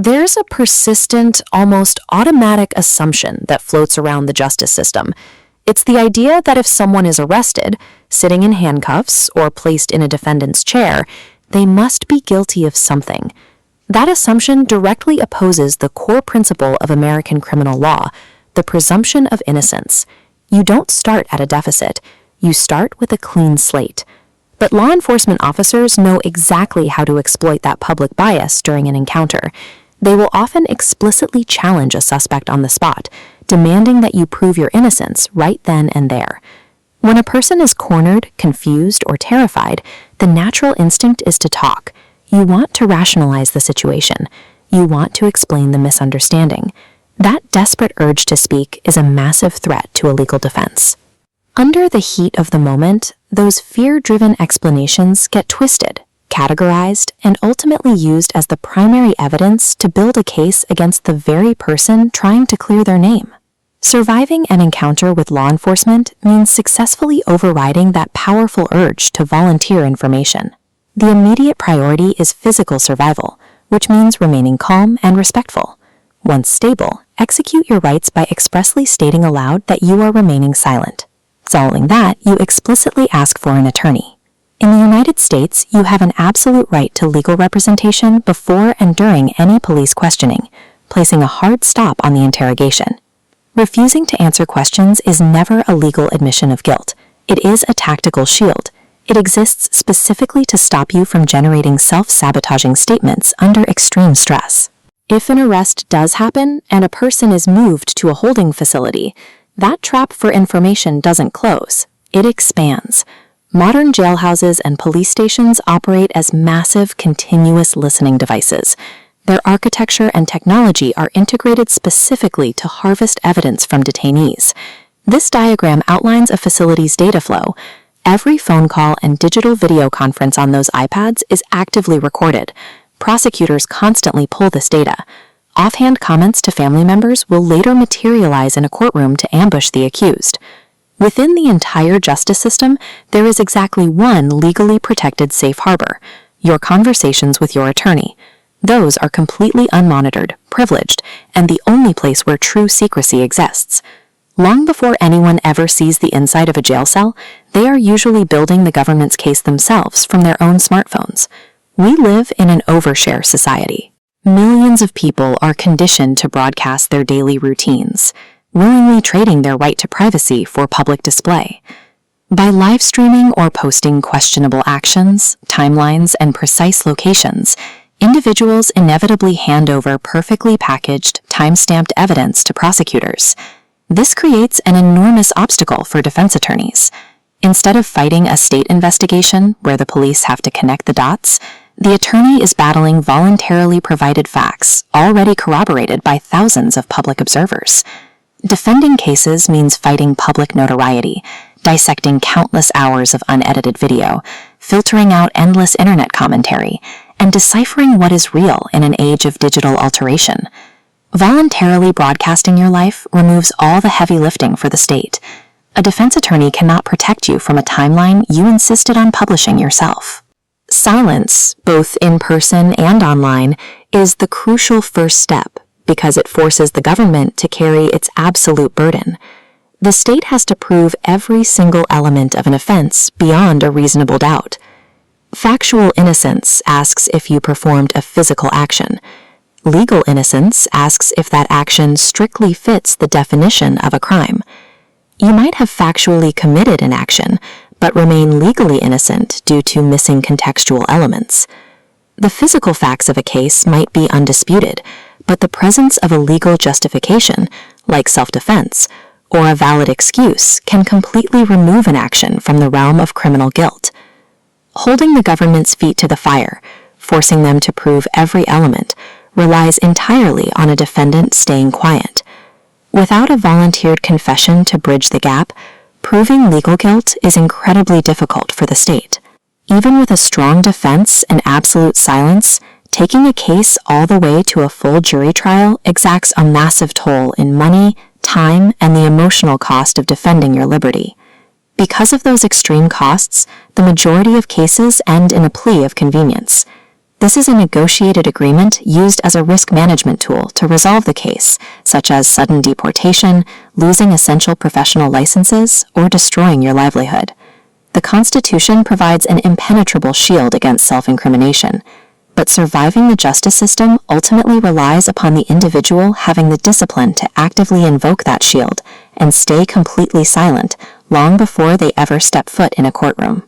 There's a persistent, almost automatic assumption that floats around the justice system. It's the idea that if someone is arrested, sitting in handcuffs, or placed in a defendant's chair, they must be guilty of something. That assumption directly opposes the core principle of American criminal law, the presumption of innocence. You don't start at a deficit. You start with a clean slate. But law enforcement officers know exactly how to exploit that public bias during an encounter. They will often explicitly challenge a suspect on the spot, demanding that you prove your innocence right then and there. When a person is cornered, confused, or terrified, the natural instinct is to talk. You want to rationalize the situation. You want to explain the misunderstanding. That desperate urge to speak is a massive threat to a legal defense. Under the heat of the moment, those fear-driven explanations get twisted, categorized, and ultimately used as the primary evidence to build a case against the very person trying to clear their name. Surviving an encounter with law enforcement means successfully overriding that powerful urge to volunteer information. The immediate priority is physical survival, which means remaining calm and respectful. Once stable, execute your rights by expressly stating aloud that you are remaining silent. Following that, you explicitly ask for an attorney. In the United States, you have an absolute right to legal representation before and during any police questioning, placing a hard stop on the interrogation. Refusing to answer questions is never a legal admission of guilt. It is a tactical shield. It exists specifically to stop you from generating self-sabotaging statements under extreme stress. If an arrest does happen and a person is moved to a holding facility, that trap for information doesn't close. It expands. Modern jailhouses and police stations operate as massive, continuous listening devices. Their architecture and technology are integrated specifically to harvest evidence from detainees. This diagram outlines a facility's data flow. Every phone call and digital video conference on those iPads is actively recorded. Prosecutors constantly pull this data. Offhand comments to family members will later materialize in a courtroom to ambush the accused. Within the entire justice system, there is exactly one legally protected safe harbor: your conversations with your attorney. Those are completely unmonitored, privileged, and the only place where true secrecy exists. Long before anyone ever sees the inside of a jail cell, they are usually building the government's case themselves from their own smartphones. We live in an overshare society. Millions of people are conditioned to broadcast their daily routines, willingly trading their right to privacy for public display. By live streaming or posting questionable actions, timelines, and precise locations, individuals inevitably hand over perfectly packaged, time-stamped evidence to prosecutors. This creates an enormous obstacle for defense attorneys. Instead of fighting a state investigation where the police have to connect the dots, the attorney is battling voluntarily provided facts already corroborated by thousands of public observers. Defending cases means fighting public notoriety, dissecting countless hours of unedited video, filtering out endless internet commentary, and deciphering what is real in an age of digital alteration. Voluntarily broadcasting your life removes all the heavy lifting for the state. A defense attorney cannot protect you from a timeline you insisted on publishing yourself. Silence, both in person and online, is the crucial first step because it forces the government to carry its absolute burden. The state has to prove every single element of an offense beyond a reasonable doubt. Factual innocence asks if you performed a physical action. Legal innocence asks if that action strictly fits the definition of a crime. You might have factually committed an action, but remain legally innocent due to missing contextual elements. The physical facts of a case might be undisputed, but the presence of a legal justification, like self-defense, or a valid excuse can completely remove an action from the realm of criminal guilt. Holding the government's feet to the fire, forcing them to prove every element, relies entirely on a defendant staying quiet. Without a volunteered confession to bridge the gap, proving legal guilt is incredibly difficult for the state. Even with a strong defense and absolute silence, taking a case all the way to a full jury trial exacts a massive toll in money, time, and the emotional cost of defending your liberty. Because of those extreme costs, the majority of cases end in a plea of convenience. This is a negotiated agreement used as a risk management tool to resolve the case, such as sudden deportation, losing essential professional licenses, or destroying your livelihood. The Constitution provides an impenetrable shield against self-incrimination, but surviving the justice system ultimately relies upon the individual having the discipline to actively invoke that shield and stay completely silent long before they ever step foot in a courtroom.